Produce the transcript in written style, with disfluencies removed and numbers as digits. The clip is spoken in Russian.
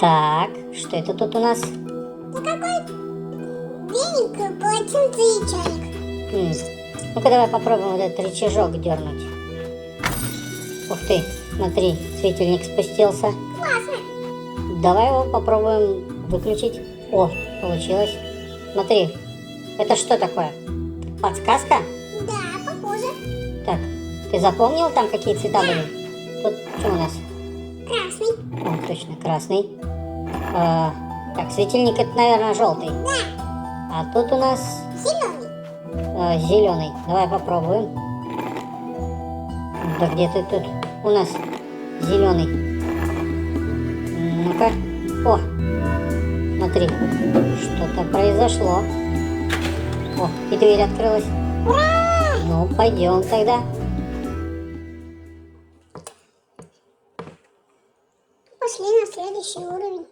Так, что это тут у нас? Да какой веник, полотенце и чайник. Ну-ка давай попробуем вот этот рычажок дернуть. Ух ты, смотри, светильник спустился. Классно. Давай его попробуем выключить. О, получилось. Смотри, это что такое? Подсказка? Да, похоже. Так, ты запомнил там какие цвета были? Тут что у нас? Красный. О, точно, красный. Так, светильник это, наверное, желтый. Да. А тут у нас Зеленый. зеленый. Давай попробуем. Да где ты тут? У нас зеленый. Ну-ка. О, смотри, что-то произошло. О, и дверь открылась. Ура! Ну, пойдем тогда. Пошли на следующий уровень.